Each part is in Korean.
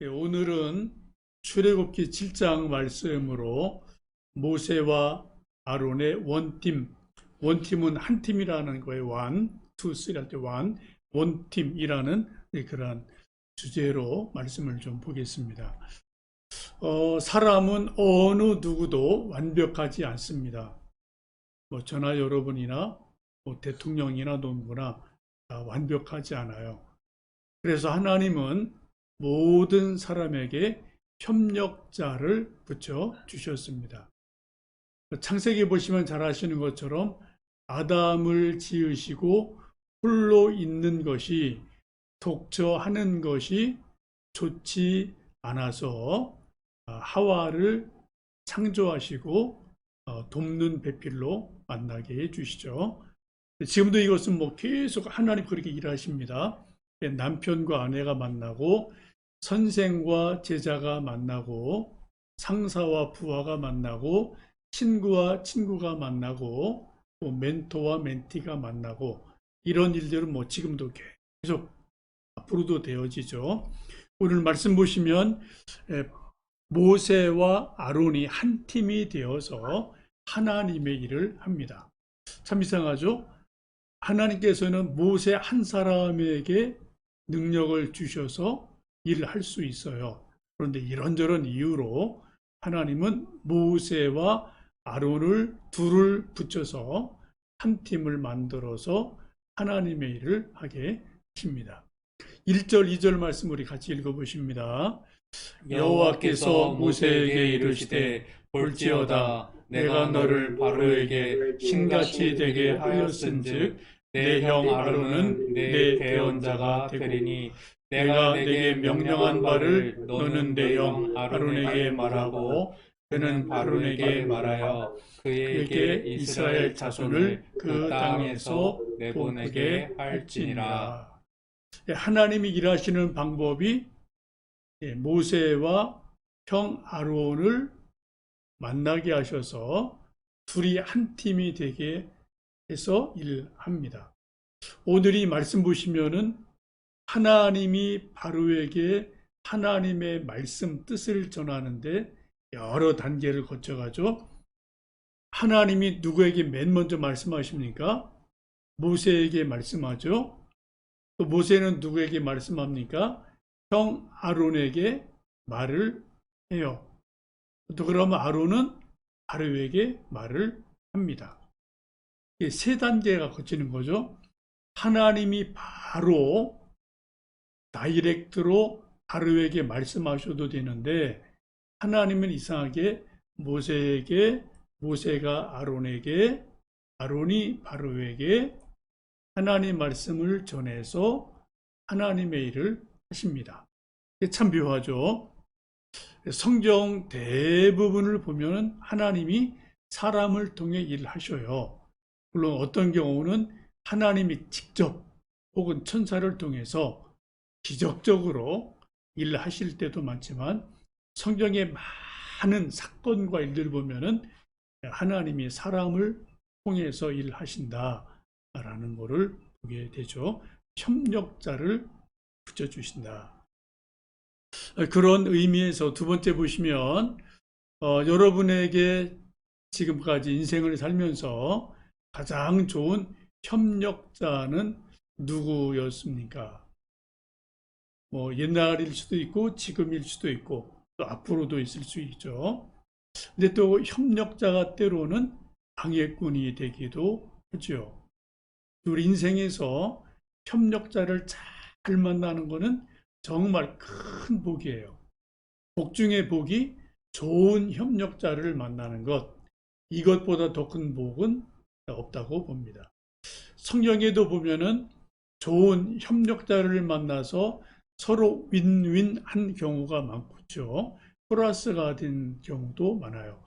오늘은 출애굽기 7장 말씀으로 모세와 아론의 원팀, 원팀은 한 팀이라는 거예요. 원, 투, 쓰리 할 때 원, 원팀이라는 그런 주제로 말씀을 좀 보겠습니다. 사람은 어느 누구도 완벽하지 않습니다. 저나 여러분이나 대통령이나 농부나 다 완벽하지 않아요. 그래서 하나님은 모든 사람에게 협력자를 붙여 주셨습니다. 창세기 보시면 잘 아시는 것처럼 아담을 지으시고 홀로 있는 것이 독처하는 것이 좋지 않아서 하와를 창조하시고 돕는 배필로 만나게 해주시죠. 지금도 이것은 계속 하나님 그렇게 일하십니다. 남편과 아내가 만나고 선생과 제자가 만나고 상사와 부하가 만나고 친구와 친구가 만나고 또 멘토와 멘티가 만나고 이런 일들은 지금도 계속 앞으로도 되어지죠. 오늘 말씀 보시면 모세와 아론이 한 팀이 되어서 하나님의 일을 합니다. 참 이상하죠? 하나님께서는 모세 한 사람에게 능력을 주셔서 일을 할 수 있어요. 그런데 이런저런 이유로 하나님은 모세와 아론을 둘을 붙여서 한 팀을 만들어서 하나님의 일을 하게 하십니다. 1절, 2절 말씀 우리 같이 읽어보십니다. 여호와께서 모세에게 이르시되 볼지어다 내가 너를 바로에게 신같이 되게 하였은즉 내 형 아론은 내 대언자가 되리니 내가 내게 명령한 바를 너는 내 형 아론에게 말하고 그는 아론에게 말하여 그에게 이스라엘 자손을 그 땅에서 내보내게 할지니라. 하나님이 일하시는 방법이 모세와 형 아론을 만나게 하셔서 둘이 한 팀이 되게 해서 일합니다. 오늘 이 말씀 보시면은 하나님이 바로에게 하나님의 말씀 뜻을 전하는데 여러 단계를 거쳐가죠. 하나님이 누구에게 맨 먼저 말씀하십니까? 모세에게 말씀하죠. 또 모세는 누구에게 말씀합니까? 형 아론에게 말을 해요. 또 그러면 아론은 바로에게 말을 합니다. 이게 세 단계가 거치는 거죠. 하나님이 바로 다이렉트로 바로에게 말씀하셔도 되는데 하나님은 이상하게 모세에게, 모세가 아론에게, 아론이 바로에게 하나님 말씀을 전해서 하나님의 일을 하십니다. 이게 참 묘하죠. 성경 대부분을 보면 하나님이 사람을 통해 일을 하셔요. 물론 어떤 경우는 하나님이 직접 혹은 천사를 통해서 기적적으로 일을 하실 때도 많지만 성경의 많은 사건과 일들을 보면은 하나님이 사람을 통해서 일을 하신다라는 것을 보게 되죠. 협력자를 붙여주신다. 그런 의미에서 두 번째 보시면 여러분에게 지금까지 인생을 살면서 가장 좋은 협력자는 누구였습니까? 옛날일 수도 있고 지금일 수도 있고 또 앞으로도 있을 수 있죠. 근데 또 협력자가 때로는 방해꾼이 되기도 하죠. 우리 인생에서 협력자를 잘 만나는 것은 정말 큰 복이에요. 복 중에 복이 좋은 협력자를 만나는 것, 이것보다 더 큰 복은 없다고 봅니다. 성경에도 보면은 좋은 협력자를 만나서 서로 윈윈한 경우가 많죠. 플러스가 된 경우도 많아요.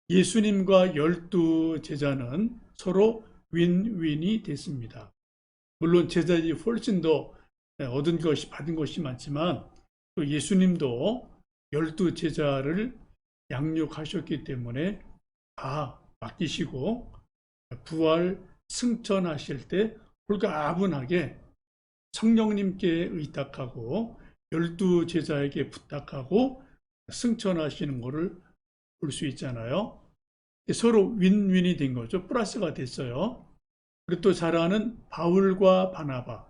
예수님과 12 제자는 서로 윈윈이 됐습니다. 물론 제자들이 훨씬 더 얻은 것이 받은 것이 많지만 또 예수님도 12 제자를 양육하셨기 때문에 다 맡기시고 부활 승천하실 때 홀가분하게 성령님께 의탁하고 12 제자에게 부탁하고 승천하시는 것을 볼 수 있잖아요. 서로 윈윈이 된 거죠. 플러스가 됐어요. 그리고 또 잘 아는 바울과 바나바,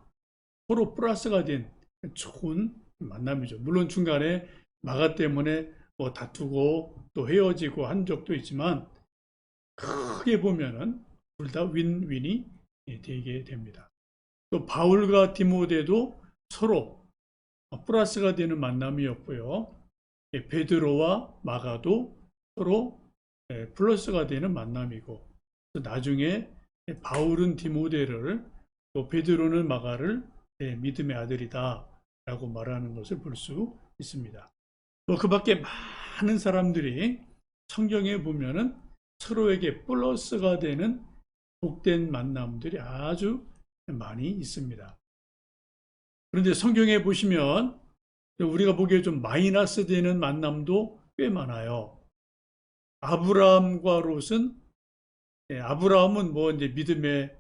서로 플러스가 된 좋은 만남이죠. 물론 중간에 마가 때문에 뭐 다투고 또 헤어지고 한 적도 있지만 크게 보면은 둘 다 윈윈이 되게 됩니다. 또 바울과 디모데도 서로 플러스가 되는 만남이었고요. 베드로와 마가도 서로 플러스가 되는 만남이고, 나중에 바울은 디모데를, 또 베드로는 마가를 믿음의 아들이다 라고 말하는 것을 볼 수 있습니다. 뭐 그 밖에 많은 사람들이 성경에 보면은 서로에게 플러스가 되는 복된 만남들이 아주 많이 있습니다. 그런데 성경에 보시면 우리가 보기에 좀 마이너스 되는 만남도 꽤 많아요. 아브라함과 롯은, 아브라함은 뭐 이제 믿음의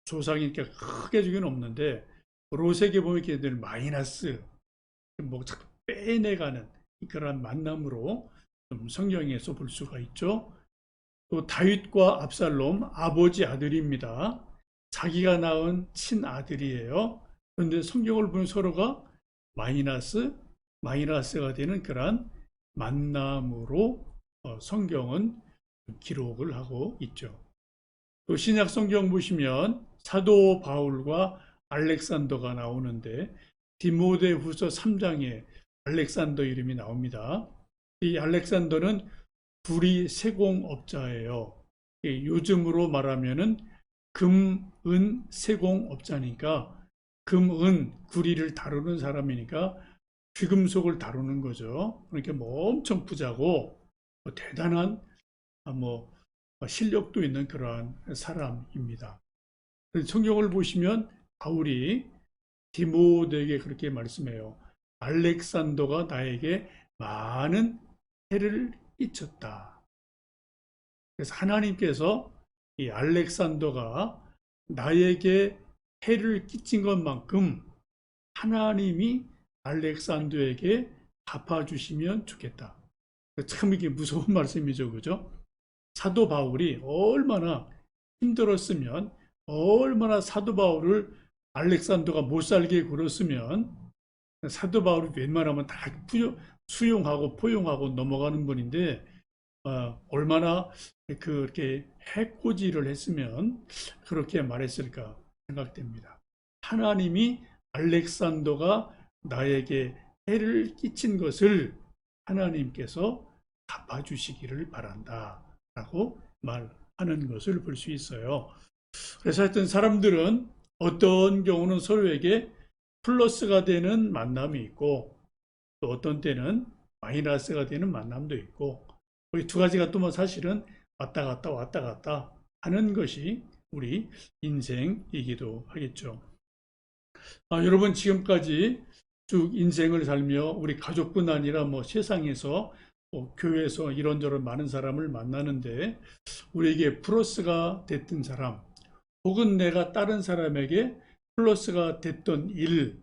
조상이니까 크게 주긴 없는데, 롯에게 보면 이렇게 마이너스, 뭐 자꾸 빼내가는 그런 만남으로 좀 성경에서 볼 수가 있죠. 또 다윗과 압살롬, 아버지 아들입니다. 자기가 낳은 친아들이에요. 그런데 성경을 보면 서로가 마이너스가 되는 그런 만남으로 성경은 기록을 하고 있죠. 또 신약 성경 보시면 사도 바울과 알렉산더가 나오는데, 디모데후서 3장에 알렉산더 이름이 나옵니다. 이 알렉산더는 구리 세공업자예요. 요즘으로 말하면은 금, 은, 세공업자니까 금, 은, 구리를 다루는 사람이니까 귀금속을 다루는 거죠. 그러니까 뭐 엄청 부자고 대단한 실력도 있는 그러한 사람입니다. 성경을 보시면 바울이 디모데에게 그렇게 말씀해요. 알렉산더가 나에게 많은 해를 끼쳤다. 그래서 하나님께서 이 알렉산더가 나에게 해를 끼친 것만큼 하나님이 알렉산더에게 갚아주시면 좋겠다. 참 이게 무서운 말씀이죠. 그죠? 사도 바울이 얼마나 힘들었으면, 얼마나 사도 바울을 알렉산더가 못 살게 굴었으면, 사도 바울이 웬만하면 다 수용하고 포용하고 넘어가는 분인데, 얼마나 그렇게 해코지를 했으면 그렇게 말했을까 생각됩니다. 하나님이 알렉산더가 나에게 해를 끼친 것을 하나님께서 갚아주시기를 바란다 라고 말하는 것을 볼 수 있어요. 그래서 하여튼 사람들은 어떤 경우는 서로에게 플러스가 되는 만남이 있고, 또 어떤 때는 마이너스가 되는 만남도 있고, 이 두 가지가 또 뭐 사실은 왔다 갔다 하는 것이 우리 인생이기도 하겠죠. 여러분 지금까지 쭉 인생을 살며 우리 가족뿐 아니라 뭐 세상에서 교회에서 이런저런 많은 사람을 만나는데, 우리에게 플러스가 됐던 사람, 혹은 내가 다른 사람에게 플러스가 됐던 일,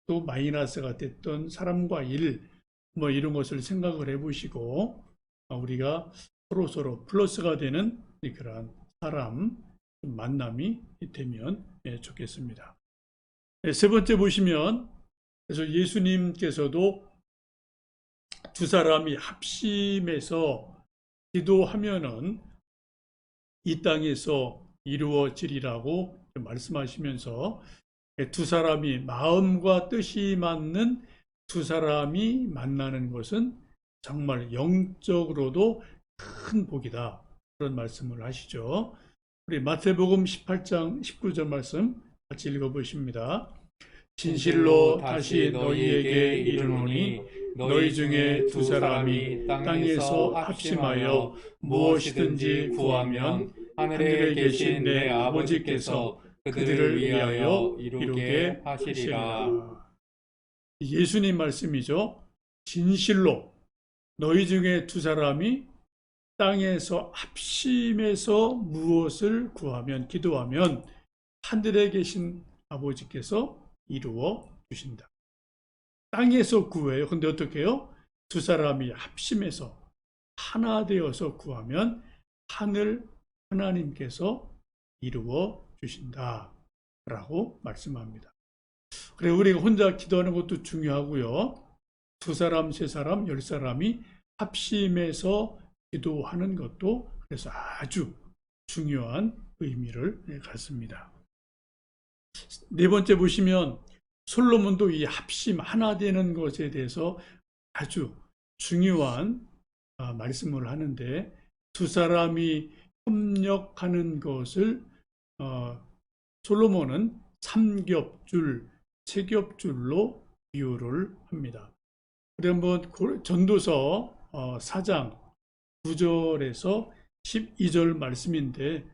또 마이너스가 됐던 사람과 일, 뭐 이런 것을 생각을 해보시고, 우리가 서로 플러스가 되는 그러한 사람 만남이 되면 좋겠습니다. 세 번째 보시면, 그래서 예수님께서도 두 사람이 합심해서 기도하면은 이 땅에서 이루어지리라고 말씀하시면서, 두 사람이 마음과 뜻이 맞는 두 사람이 만나는 것은 정말 영적으로도 큰 복이다, 그런 말씀을 하시죠. 우리 마태복음 18장 19절 말씀 같이 읽어보십니다. 진실로 다시 너희에게 이르노니 너희 중에 두 사람이 땅에서 합심하여 무엇이든지 구하면 하늘에 계신 내 아버지께서 그들을 위하여 이루게 하시리라. 예수님 말씀이죠. 진실로 너희 중에 두 사람이 땅에서 합심해서 무엇을 구하면, 기도하면 하늘에 계신 아버지께서 이루어 주신다. 땅에서 구해요. 근데 어떻게 해요? 두 사람이 합심해서 하나 되어서 구하면 하늘 하나님께서 이루어 주신다 라고 말씀합니다. 그래, 우리가 혼자 기도하는 것도 중요하고요. 두 사람, 세 사람, 열 사람이 합심해서 기도하는 것도 그래서 아주 중요한 의미를 갖습니다. 네 번째 보시면 솔로몬도 이 합심 하나 되는 것에 대해서 아주 중요한 말씀을 하는데, 두 사람이 협력하는 것을 솔로몬은 삼겹줄, 세겹줄로 비유를 합니다. 그래 한번 전도서 4장 9절에서 12절 말씀인데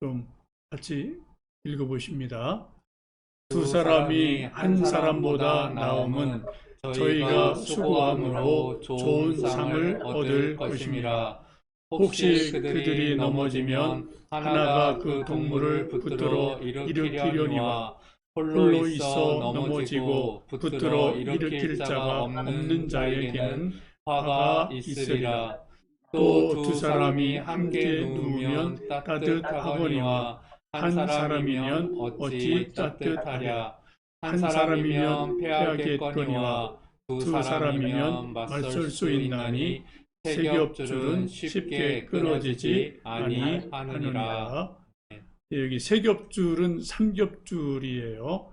좀 같이 읽어보십니다. 두 사람이 한 사람보다 나음은 저희가 수고함으로 좋은 상을 얻을 것임이라. 혹시 그들이 넘어지면 하나가 그 동물을 붙들어 일으키려니와 홀로 있어 넘어지고 붙들어 일으킬 자가 없는 자에게는 화가 있으리라. 또 두 사람이 함께 누우면 따뜻하거니와 한 사람이면 어찌 따뜻하랴. 한 사람이면 패하겠거니와 두 사람이면 맞설 수 있나니 세겹줄은 쉽게 끊어지지 아니하느니라. 여기 세겹줄은 삼겹줄이에요.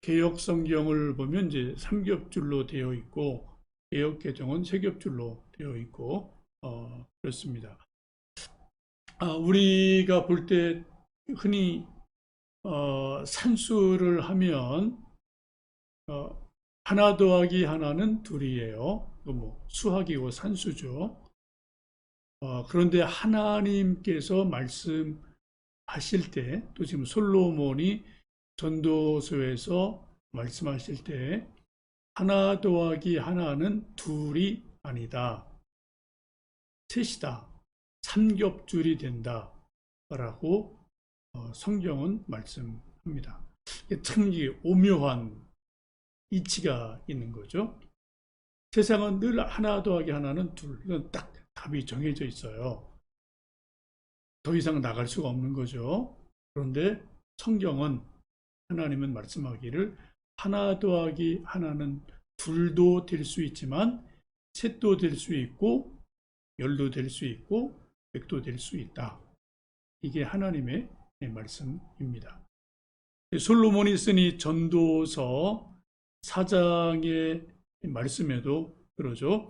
개역 성경을 보면 이제 삼겹줄로 되어 있고, 개역 개정은 세겹줄로 되어 있고, 그렇습니다. 우리가 볼 때 흔히 산수를 하면 하나 더하기 하나는 둘이에요. 뭐 수학이고 산수죠. 그런데 하나님께서 말씀하실 때, 또 지금 솔로몬이 전도서에서 말씀하실 때 하나 더하기 하나는 둘이 아니다, 셋이다, 삼겹줄이 된다 라고 성경은 말씀합니다. 참 오묘한 이치가 있는 거죠. 세상은 늘 하나 더하기 하나는 둘, 이건 딱 답이 정해져 있어요. 더 이상 나갈 수가 없는 거죠. 그런데 성경은, 하나님은 말씀하기를 하나 더하기 하나는 둘도 될 수 있지만 셋도 될 수 있고 열도 될 수 있고 백도 될 수 있다. 이게 하나님의 말씀입니다. 솔로몬이 쓴 이 전도서 4장의 말씀에도 그러죠.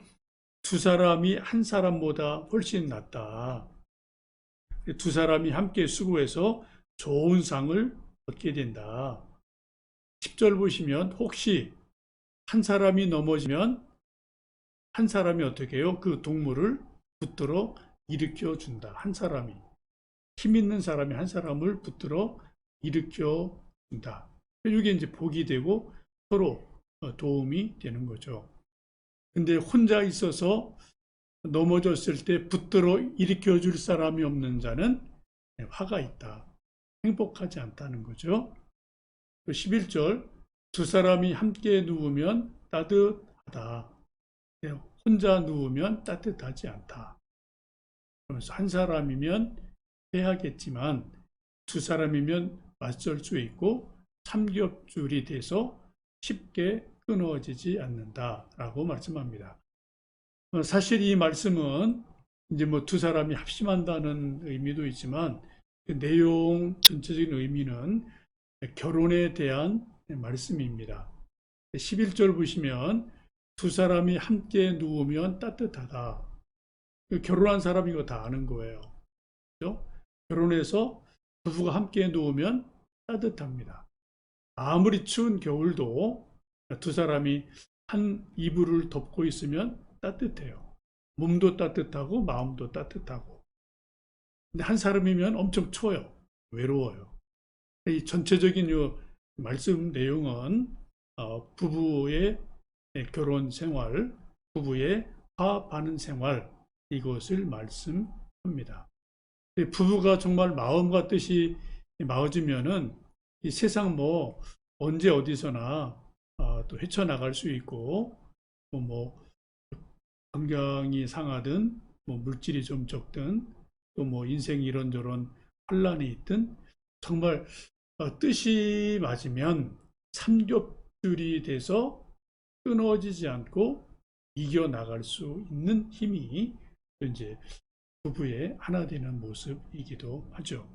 두 사람이 한 사람보다 훨씬 낫다. 두 사람이 함께 수고해서 좋은 상을 얻게 된다. 10절 보시면 혹시 한 사람이 넘어지면 한 사람이 어떻게 해요? 그 동물을 붙들어 일으켜 준다. 한 사람이, 힘 있는 사람이 한 사람을 붙들어 일으켜 준다. 이게 이제 복이 되고 서로 도움이 되는 거죠. 근데 혼자 있어서 넘어졌을 때 붙들어 일으켜 줄 사람이 없는 자는 화가 있다, 행복하지 않다는 거죠. 11절 두 사람이 함께 누우면 따뜻하다. 혼자 누우면 따뜻하지 않다. 그래서 한 사람이면 해야겠지만 두 사람이면 맞설 수 있고 삼겹줄이 돼서 쉽게 끊어지지 않는다라고 말씀합니다. 사실 이 말씀은 이제 뭐 두 사람이 합심한다는 의미도 있지만 그 내용 전체적인 의미는 결혼에 대한 말씀입니다. 11절 보시면 두 사람이 함께 누우면 따뜻하다. 결혼한 사람이 이거 다 아는 거예요. 그렇죠? 결혼해서 부부가 함께 누우면 따뜻합니다. 아무리 추운 겨울도 두 사람이 한 이불을 덮고 있으면 따뜻해요. 몸도 따뜻하고 마음도 따뜻하고. 근데 한 사람이면 엄청 추워요. 외로워요. 이 전체적인 이 말씀 내용은 부부의 결혼 생활, 부부의 화합하는 생활, 이것을 말씀합니다. 부부가 정말 마음과 뜻이 맞으면은 이 세상 뭐 언제 어디서나 또 헤쳐나갈 수 있고, 뭐 환경이 상하든 뭐 물질이 좀 적든 또 뭐 인생이 이런저런 혼란이 있든 정말 뜻이 맞으면 삼겹줄이 돼서 끊어지지 않고 이겨나갈 수 있는 힘이 이제 부부의 하나 되는 모습이기도 하죠.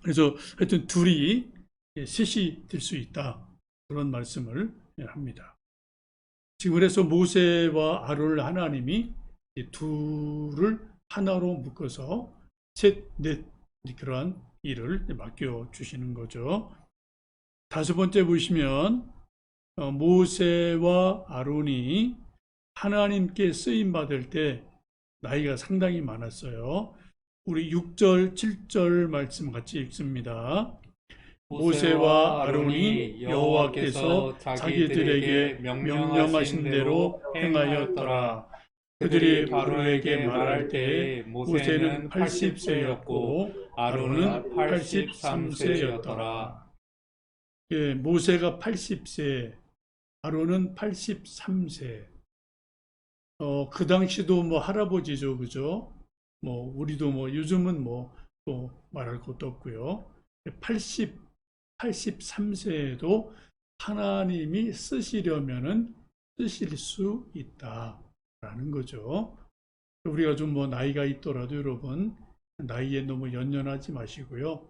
그래서 하여튼 둘이 셋이 될 수 있다. 그런 말씀을 합니다. 지금 그래서 모세와 아론을 하나님이 둘을 하나로 묶어서 셋, 넷 그러한 일을 맡겨 주시는 거죠. 다섯 번째 보시면 모세와 아론이 하나님께 쓰임 받을 때 나이가 상당히 많았어요. 우리 6절, 7절 말씀 같이 읽습니다. 모세와 아론이 여호와께서 자기들에게 명령하신 대로 행하였더라. 그들이 바로에게 말할 때에 모세는 80세였고 아론은 83세였더라. 예, 모세가 80세, 아론은 83세. 그 당시도 뭐 할아버지죠, 그죠? 뭐 우리도 뭐 요즘은 뭐 또 말할 것도 없고요. 83세에도 하나님이 쓰시려면은 쓰실 수 있다라는 거죠. 우리가 좀 뭐 나이가 있더라도 여러분 나이에 너무 연연하지 마시고요.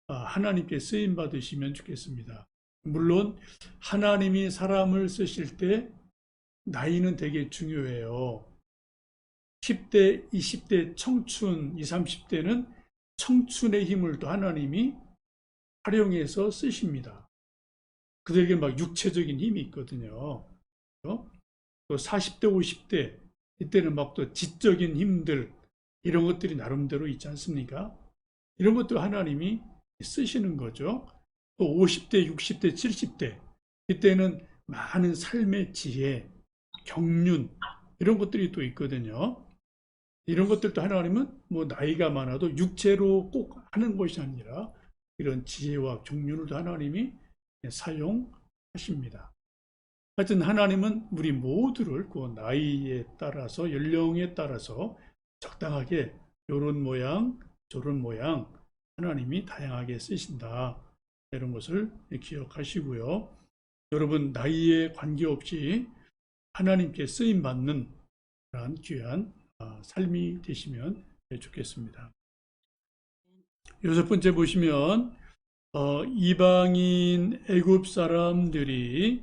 하나님께 쓰임 받으시면 좋겠습니다. 물론 하나님이 사람을 쓰실 때 나이는 되게 중요해요. 10대, 20대 청춘, 20, 30대는 청춘의 힘을 또 하나님이 활용해서 쓰십니다. 그들에게 막 육체적인 힘이 있거든요. 또 40대, 50대 이때는 막 또 지적인 힘들 이런 것들이 나름대로 있지 않습니까? 이런 것도 하나님이 쓰시는 거죠. 또 50대, 60대, 70대 이때는 많은 삶의 지혜, 경륜 이런 것들이 또 있거든요. 이런 것들도 하나님은 뭐 나이가 많아도 육체로 꼭 하는 것이 아니라 이런 지혜와 경륜을 하나님이 사용하십니다. 하여튼 하나님은 우리 모두를 그 나이에 따라서 연령에 따라서 적당하게 이런 모양 저런 모양 하나님이 다양하게 쓰신다. 이런 것을 기억하시고요. 여러분 나이에 관계없이 하나님께 쓰임받는 그러한 귀한 삶이 되시면 좋겠습니다. 여섯 번째 보시면 이방인 애굽 사람들이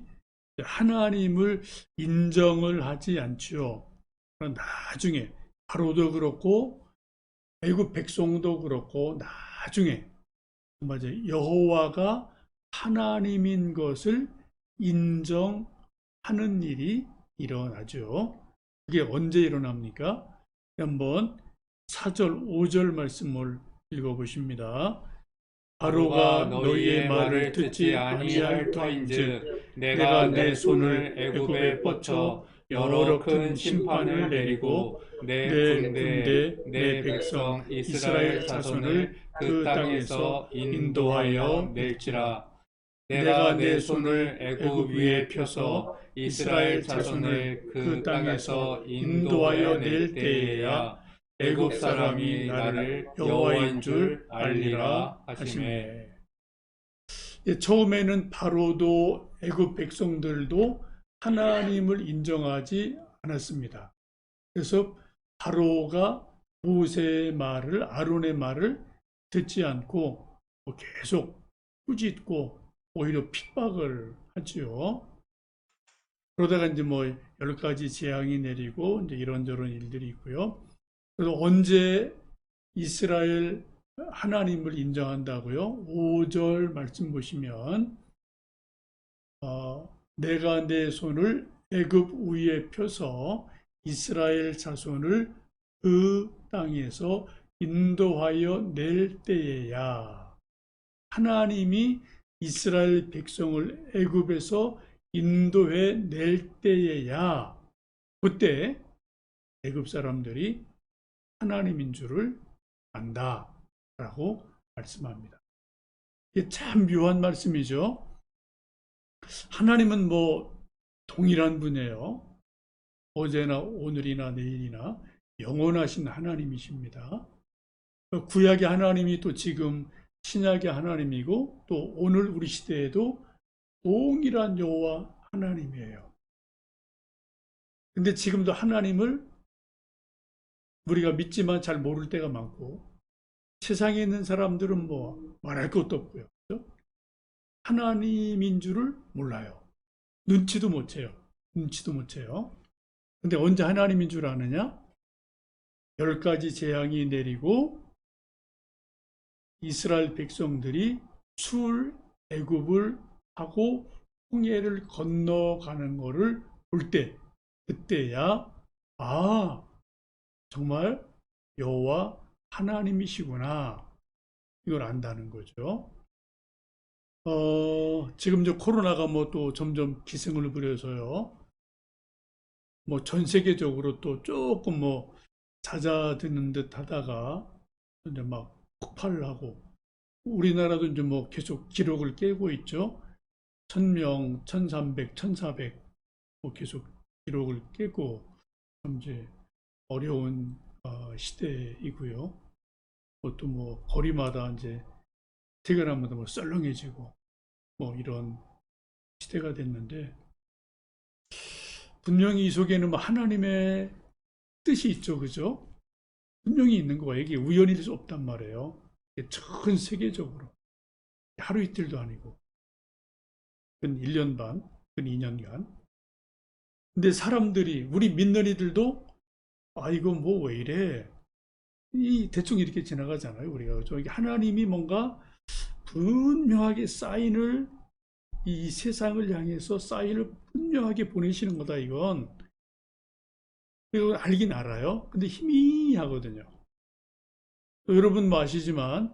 하나님을 인정을 하지 않죠. 나중에 바로도 그렇고 애굽 백성도 그렇고 나중에 맞아요. 여호와가 하나님인 것을 인정하는 일이 일어나죠. 그게 언제 일어납니까? 한번 4절, 5절 말씀을 읽어보십니다. 바로가 너희의 말을 듣지 아니할 터인즉 내가 내 손을 애굽에 뻗쳐 여러 큰 심판을 내리고 내 군대 내 백성 이스라엘 자손을 그 땅에서 인도하여 낼지라. 내가 내 손을 애굽 위에 펴서 이스라엘 자손을 그 땅에서 인도하여 낼 때에야 애굽 사람이 나를 여호와인 줄 알리라 하시매. 처음에는 바로도 애굽 백성들도 하나님을 인정하지 않았습니다. 그래서 바로가 모세의 말을 아론의 말을 듣지 않고 계속 꾸짖고 오히려 핍박을 하지요. 그러다가 이제 뭐 여러 가지 재앙이 내리고 이제 이런저런 일들이 있고요. 그래서 언제 이스라엘 하나님을 인정한다고요? 5절 말씀 보시면 내가 내 손을 애굽 위에 펴서 이스라엘 자손을 그 땅에서 인도하여 낼 때에야 하나님이 이스라엘 백성을 애굽에서 인도해 낼 때에야 그때 애굽 사람들이 하나님인 줄을 안다라고 말씀합니다. 이게 참 묘한 말씀이죠. 하나님은 뭐 동일한 분이에요. 어제나 오늘이나 내일이나 영원하신 하나님이십니다. 구약의 하나님이 또 지금 신약의 하나님이고 또 오늘 우리 시대에도 동일한 여호와 하나님이에요. 근데 지금도 하나님을 우리가 믿지만 잘 모를 때가 많고 세상에 있는 사람들은 뭐 말할 것도 없고요. 그렇죠? 하나님인 줄을 몰라요. 눈치도 못 채요. 눈치도 못 채요. 근데 언제 하나님인 줄 아느냐? 10가지 재앙이 내리고 이스라엘 백성들이 출애굽을 하고 홍해를 건너가는 것을 볼 때, 그때야 정말 여호와 하나님이시구나 이걸 안다는 거죠. 지금 저 코로나가 뭐 또 점점 기승을 부려서요. 뭐 전 세계적으로 또 조금 뭐 잦아드는 듯 하다가 이제 막 폭발을 하고 우리나라도 이제 뭐 계속 기록을 깨고 있죠. 1000명, 1300, 1400 뭐 계속 기록을 깨고 이제 어려운 시대이고요. 또 뭐 거리마다 이제 퇴근하면 뭐 썰렁해지고 뭐 이런 시대가 됐는데 분명히 이 속에는 뭐 하나님의 뜻이 있죠, 그죠? 분명히 있는 거예요. 이게 우연일 수 없단 말이에요. 전 세계적으로 하루 이틀도 아니고 근 1년 반, 근 2년간. 근데 사람들이 우리 믿는 이들도 이거 뭐 왜 이래? 이 대충 이렇게 지나가잖아요. 우리가 그죠? 이게 하나님이 뭔가 분명하게 사인을 이 세상을 향해서 사인을 분명하게 보내시는 거다 이건. 이거 알긴 알아요. 근데 희미하거든요. 여러분 뭐 아시지만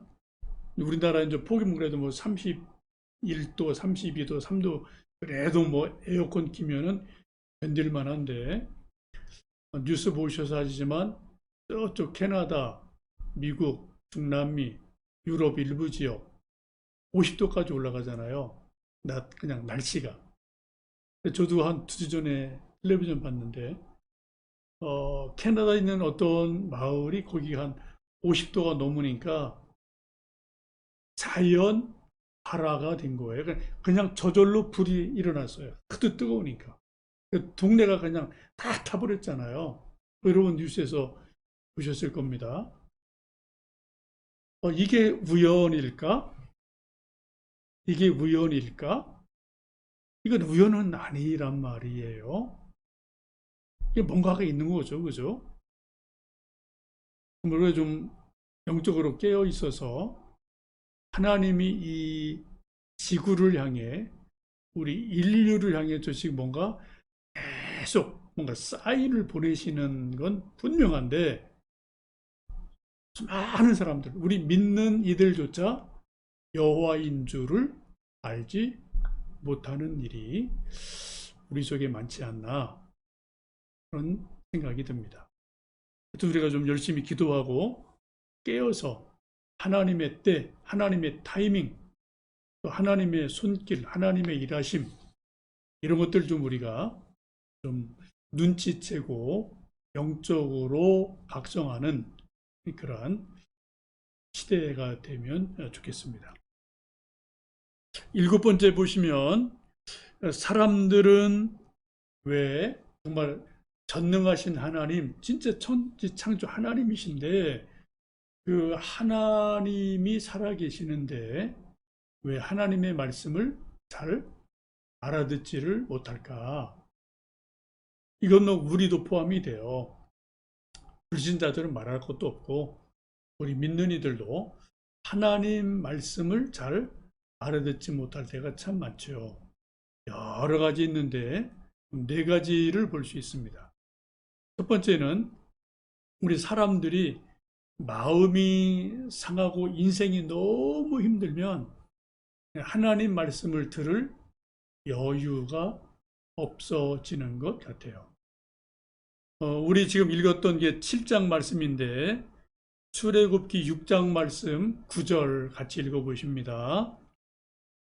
우리나라 이제 폭염 그래도 뭐 31도, 32도, 3도 그래도 뭐 에어컨 키면은 견딜 만한데 뉴스 보셔서 아시지만 저쪽 캐나다, 미국, 중남미, 유럽 일부 지역 50도까지 올라가잖아요. 그냥 날씨가. 저도 한 2주 전에 텔레비전 봤는데 캐나다에 있는 어떤 마을이 거기 한 50도가 넘으니까 자연 발화가 된 거예요. 그냥 저절로 불이 일어났어요. 하도 뜨거우니까. 동네가 그냥 다 타버렸잖아요. 여러분 뉴스에서 보셨을 겁니다. 이게 우연일까? 이게 우연일까? 이건 우연은 아니란 말이에요. 이게 뭔가가 있는 거죠. 그죠? 우리가 좀 영적으로 깨어 있어서 하나님이 이 지구를 향해 우리 인류를 향해 지금 뭔가 계속 뭔가 사인을 보내시는 건 분명한데 많은 사람들, 우리 믿는 이들조차 여호와인 줄을 알지 못하는 일이 우리 속에 많지 않나 그런 생각이 듭니다. 하여튼 우리가 좀 열심히 기도하고 깨어서 하나님의 때, 하나님의 타이밍, 또 하나님의 손길, 하나님의 일하심 이런 것들 좀 우리가 좀 눈치채고 영적으로 각성하는 그러한 시대가 되면 좋겠습니다. 7번째 보시면 사람들은 왜 정말 전능하신 하나님, 진짜 천지창조 하나님이신데 그 하나님이 살아계시는데 왜 하나님의 말씀을 잘 알아듣지를 못할까? 이건 우리도 포함이 돼요. 불신자들은 말할 것도 없고 우리 믿는 이들도 하나님 말씀을 잘 알아듣지 못할 때가 참 많죠. 여러 가지 있는데 4가지를 볼 수 있습니다. 첫 번째는 우리 사람들이 마음이 상하고 인생이 너무 힘들면 하나님 말씀을 들을 여유가 없어지는 것 같아요. 우리 지금 읽었던 게 7장 말씀인데 출애굽기 6장 말씀 9절 같이 읽어보십니다.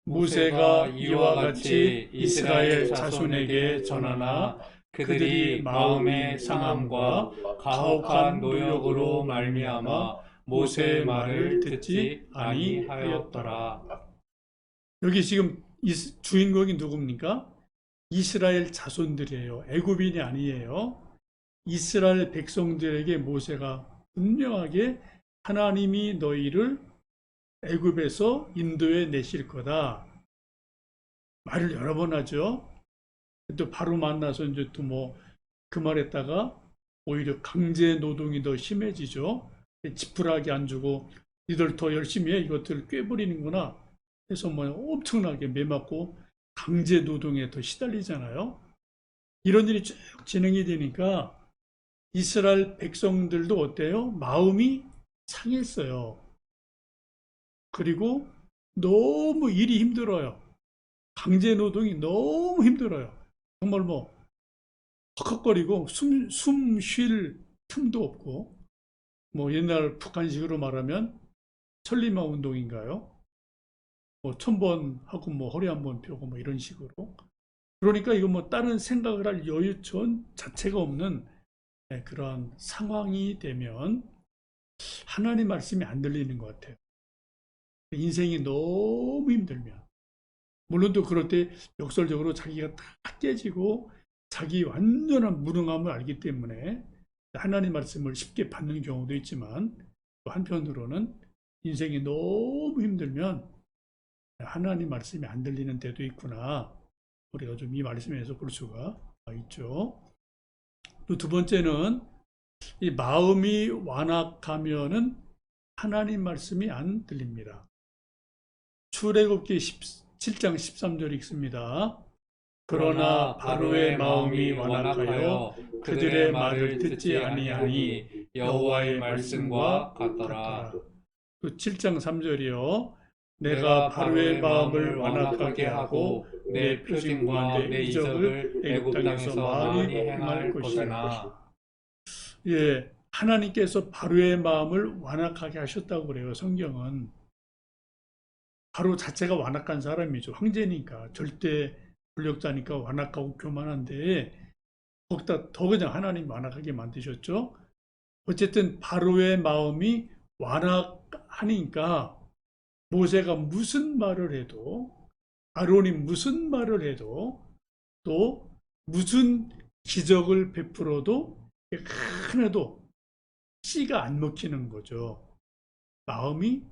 모세가 이와 같이 이스라엘 자손에게 전하나 그들이 마음의 상함과 가혹한 노역으로 말미암아 모세의 말을 듣지 아니하였더라. 여기 지금 주인공이 누굽니까? 이스라엘 자손들이에요. 애굽인이 아니에요. 이스라엘 백성들에게 모세가 분명하게 하나님이 너희를 애굽에서 인도해 내실 거다. 말을 여러 번 하죠. 또 바로 만나서 이제 또 뭐 그 말했다가 오히려 강제 노동이 더 심해지죠. 지푸라기 안 주고 니들 더 열심히 해 이것들을 꿰버리는구나 해서 뭐 엄청나게 매맞고 강제 노동에 더 시달리잖아요. 이런 일이 쭉 진행이 되니까 이스라엘 백성들도 어때요? 마음이 상했어요. 그리고 너무 일이 힘들어요. 강제 노동이 너무 힘들어요. 정말 뭐 헉헉거리고 숨 쉴 틈도 없고 뭐 옛날 북한식으로 말하면 천리마 운동인가요? 뭐 1000번 하고 뭐 허리 한번 펴고 뭐 이런 식으로. 그러니까 이거 뭐 다른 생각을 할 여유 자체가 없는 그런 상황이 되면 하나님 말씀이 안 들리는 것 같아요. 인생이 너무 힘들면. 물론 또 그럴 때 역설적으로 자기가 다 깨지고 자기 완전한 무능함을 알기 때문에 하나님 말씀을 쉽게 받는 경우도 있지만 또 한편으로는 인생이 너무 힘들면 하나님 말씀이 안 들리는 때도 있구나. 우리가 좀 이 말씀에서 볼 수가 있죠. 또 두 번째는 이 마음이 완악하면은 하나님 말씀이 안 들립니다. 출애굽기 17장 13절 읽습니다. 그러나 바로의 마음이 완악하여 그들의 말을 듣지 아니하니 여호와의 말씀과 같더라. 또 7장 3절이요. 내가 바로의 마음을 완악하게 하고 내 표징과 내 이적을 애굽 땅에서 많이 행할 것이나. 예, 하나님께서 바로의 마음을 완악하게 하셨다고 그래요. 성경은. 바로 자체가 완악한 사람이죠. 황제니까 절대 권력자니까 완악하고 교만한데 거기다 더 그냥 하나님 완악하게 만드셨죠. 어쨌든 바로의 마음이 완악하니까 모세가 무슨 말을 해도 아론이 무슨 말을 해도 또 무슨 기적을 베풀어도 하나도 씨가 안 먹히는 거죠. 마음이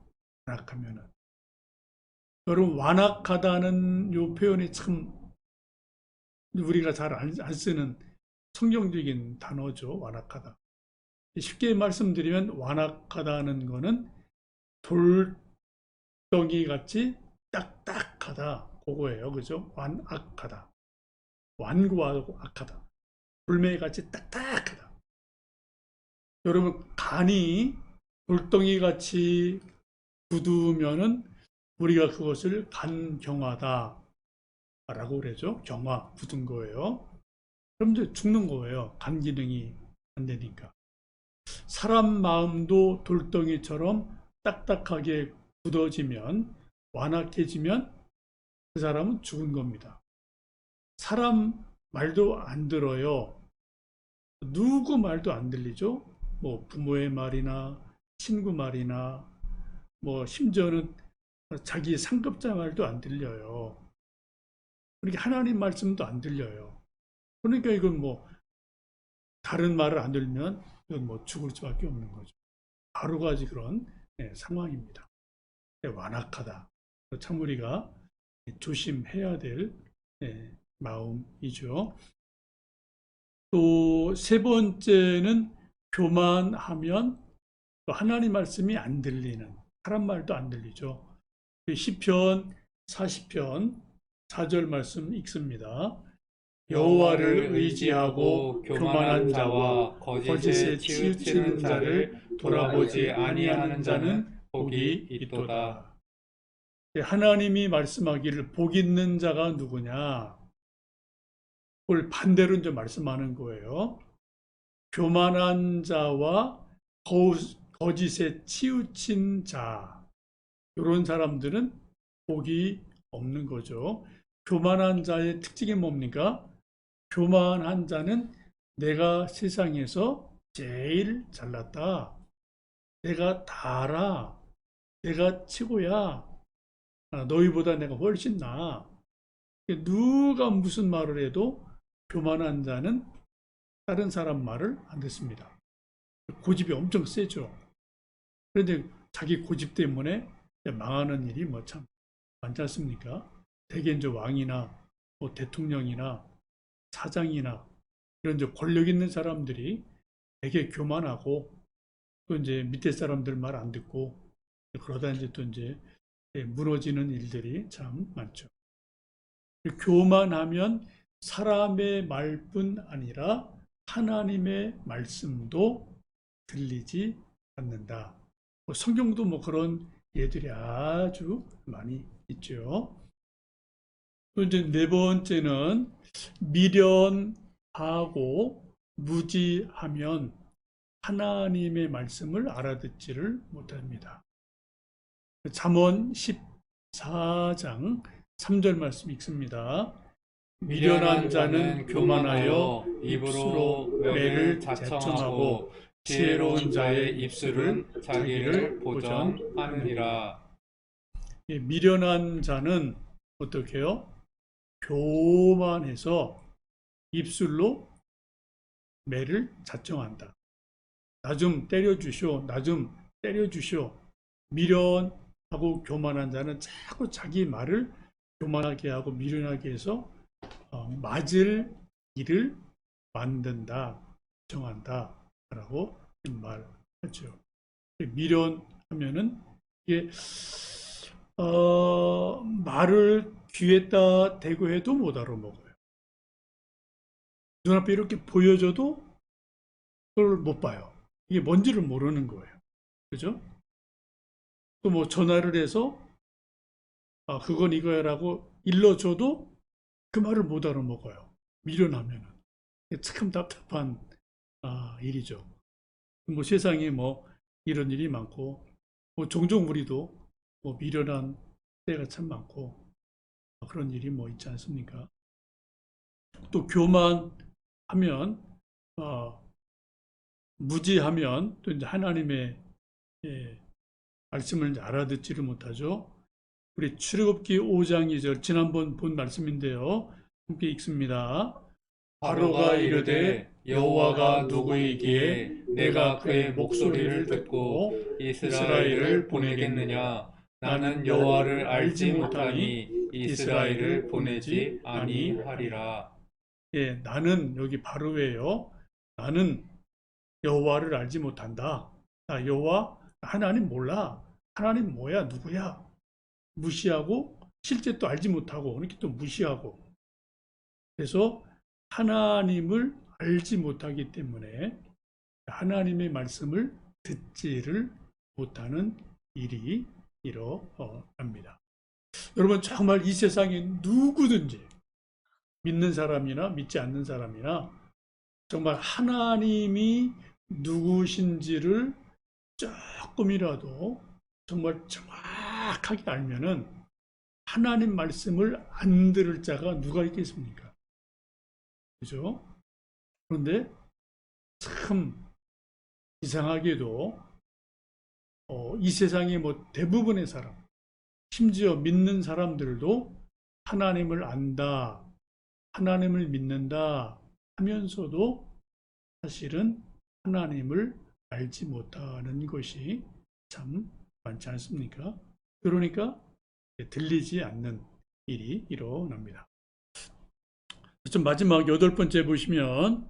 완악하면은. 여러분 완악하다는 요 표현이 참 우리가 잘 안 쓰는 성경적인 단어죠. 완악하다. 쉽게 말씀드리면 완악하다는 거는 돌덩이 같이 딱딱하다. 그거예요. 그죠? 완악하다. 완고하고 악하다. 돌멩이 같이 딱딱하다. 여러분 간이 돌덩이 같이 굳으면은 우리가 그것을 간경화다 라고 그러죠. 경화, 굳은 거예요. 그럼 이제 죽는 거예요. 간 기능이 안 되니까. 사람 마음도 돌덩이처럼 딱딱하게 굳어지면, 완악해지면 그 사람은 죽은 겁니다. 사람 말도 안 들어요. 누구 말도 안 들리죠. 뭐 부모의 말이나 친구 말이나 뭐 심지어는 자기 상급자 말도 안 들려요. 그러니까 하나님 말씀도 안 들려요. 그러니까 이건 뭐 다른 말을 안 들으면 이건 뭐 죽을 수밖에 없는 거죠. 바로 가지 그런 상황입니다. 완악하다. 참 우리가 조심해야 될 마음이죠. 또 세 번째는 교만하면 또 하나님 말씀이 안 들리는, 사람 말도 안 들리죠. 시편 40편 4절 말씀 읽습니다. 여호와를 의지하고 교만한 자와 거짓에 치우치는 자를 돌아보지 아니하는 자는 복이 있도다. 하나님이 말씀하기를 복 있는 자가 누구냐? 그걸 반대로 이제 말씀하는 거예요. 교만한 자와 거짓에 치우친 자, 이런 사람들은 복이 없는 거죠. 교만한 자의 특징이 뭡니까? 교만한 자는 내가 세상에서 제일 잘났다. 내가 다 알아. 내가 최고야. 너희보다 내가 훨씬 나아. 누가 무슨 말을 해도 교만한 자는 다른 사람 말을 안 듣습니다. 고집이 엄청 세죠. 그런데 자기 고집 때문에 망하는 일이 뭐 참 많지 않습니까? 대개 이제 왕이나 뭐 대통령이나 사장이나 이런 이제 권력 있는 사람들이 되게 교만하고 또 이제 밑에 사람들 말 안 듣고 그러다 이제 또 이제 무너지는 일들이 참 많죠. 교만하면 사람의 말뿐 아니라 하나님의 말씀도 들리지 않는다. 성경도 뭐 그런 예들이 아주 많이 있죠. 또 이제 네 번째는 미련하고 무지하면 하나님의 말씀을 알아듣지를 못합니다. 잠언 14장 3절 말씀 읽습니다. 미련한 자는 교만하여 입으로 외를 자청하고 지혜로운 자의 입술은 자기를 보전하느니라. 미련한 자는 어떻게 해요? 교만해서 입술로 매를 자청한다. 나 좀 때려주시오. 나 좀 때려주시오. 미련하고 교만한 자는 자꾸 자기 말을 교만하게 하고 미련하게 해서 맞을 일을 만든다, 정한다 라고 말하죠. 미련하면은 이게 말을 귀에다 대고 해도 못 알아먹어요. 눈앞에 이렇게 보여줘도 그걸 못 봐요. 이게 뭔지를 모르는 거예요. 그죠? 또 뭐 전화를 해서 그건 이거야라고 일러줘도 그 말을 못 알아먹어요. 미련하면은. 참 답답한 일이죠. 뭐 세상에 뭐 이런 일이 많고 뭐 종종 우리도 뭐 미련한 때가 참 많고 그런 일이 뭐 있지 않습니까? 또 교만하면 무지하면 또 이제 하나님의 말씀을 알아듣지를 못하죠. 우리 출애굽기 5장 2절 지난번 본 말씀인데요. 함께 읽습니다. 바로가 이르되 여호와가 누구이기에 내가 그의 목소리를 듣고 이스라엘을 보내겠느냐? 나는 여호와를 알지 못하니 이스라엘을 보내지 아니하리라. 예, 나는 여기 바로예요. 나는 여호와를 알지 못한다. 나 여호와 하나님 몰라. 하나님 뭐야? 누구야? 무시하고 실제 또 알지 못하고 이렇게 또 무시하고 그래서 하나님을 알지 못하기 때문에 하나님의 말씀을 듣지를 못하는 일이 일어납니다. 여러분 정말 이 세상에 누구든지 믿는 사람이나 믿지 않는 사람이나 정말 하나님이 누구신지를 조금이라도 정말 정확하게 알면은 하나님 말씀을 안 들을 자가 누가 있겠습니까? 그죠? 그런데 참 이상하게도 이 세상의 뭐 대부분의 사람, 심지어 믿는 사람들도 하나님을 안다, 하나님을 믿는다 하면서도 사실은 하나님을 알지 못하는 것이 참 많지 않습니까? 그러니까 들리지 않는 일이 일어납니다. 좀 마지막 8번째 보시면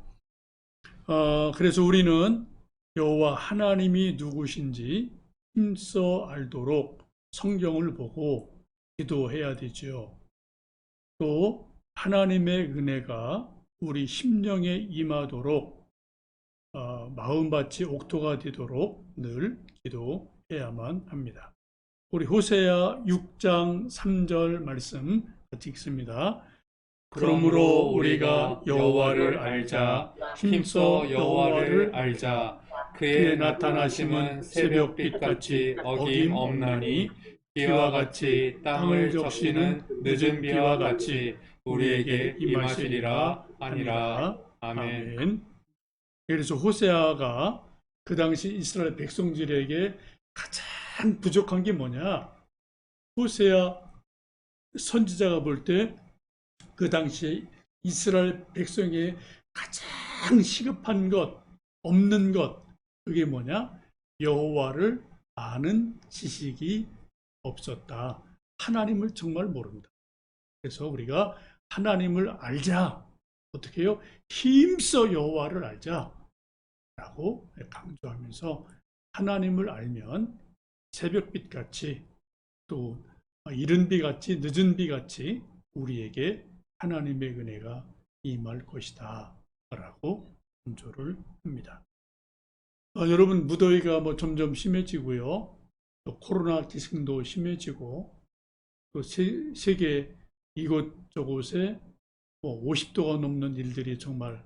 그래서 우리는 여호와 하나님이 누구신지 힘써 알도록 성경을 보고 기도해야 되죠. 또 하나님의 은혜가 우리 심령에 임하도록 마음밭이 옥토가 되도록 늘 기도해야만 합니다. 우리 호세아 6장 3절 말씀 같이 읽습니다. 그러므로 우리가 여호와를 알자 힘써 여호와를 알자 그의 나타나심은 새벽빛같이 어김없나니 비와 같이 땅을 적시는 늦은 비와 같이 우리에게 임하시리라 하니라. 아멘. 그래서 호세아가 그 당시 이스라엘 백성들에게 가장 부족한 게 뭐냐? 호세아 선지자가 볼 때 그 당시에 이스라엘 백성의 가장 시급한 것, 없는 것, 그게 뭐냐? 여호와를 아는 지식이 없었다. 하나님을 정말 모른다. 그래서 우리가 하나님을 알자. 어떻게 해요? 힘써 여호와를 알자. 라고 강조하면서 하나님을 알면 새벽빛 같이 또 이른 비 같이 늦은 비 같이 우리에게 하나님의 은혜가 임할 것이다. 라고 강조를 합니다. 여러분 무더위가 점점 심해지고요. 또 코로나 기승도 심해지고 또 세계 이곳저곳에 50도가 넘는 일들이 정말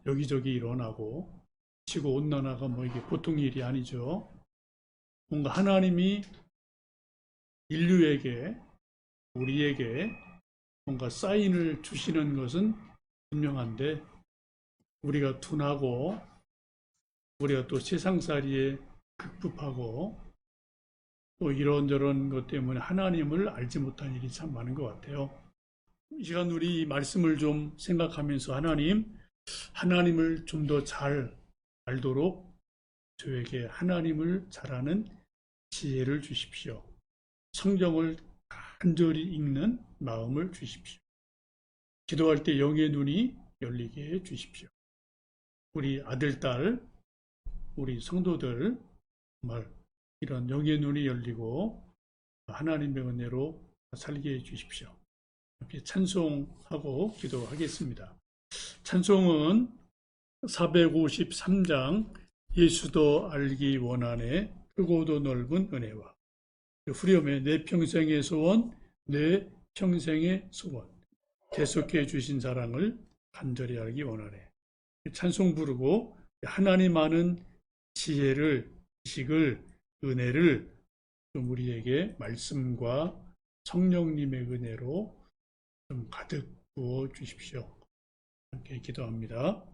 여기저기 일어나고 지구 온난화가 이게 보통 일이 아니죠. 뭔가 하나님이 인류에게 우리에게 뭔가 사인을 주시는 것은 분명한데 우리가 둔하고 우리가 또 세상살이에 급급하고 또 이런저런 것 때문에 하나님을 알지 못한 일이 참 많은 것 같아요. 이 시간 우리 이 말씀을 좀 생각하면서 하나님을 좀 더 잘 알도록 저에게 하나님을 잘 아는 지혜를 주십시오. 성경을 간절히 읽는 마음을 주십시오. 기도할 때 영의 눈이 열리게 해 주십시오. 우리 아들, 딸, 우리 성도들 정말 이런 영의 눈이 열리고 하나님의 은혜로 살게 해 주십시오. 이렇게 찬송하고 기도하겠습니다. 찬송은 453장 예수도 알기 원하네 크고도 넓은 은혜와 후렴에 내 평생의 소원 내 평생의 소원 계속해 주신 사랑을 간절히 알기 원하네. 찬송 부르고 하나님 아는 지혜를 지식을 은혜를 좀 우리에게 말씀과 성령님의 은혜로 좀 가득 부어 주십시오. 함께 기도합니다.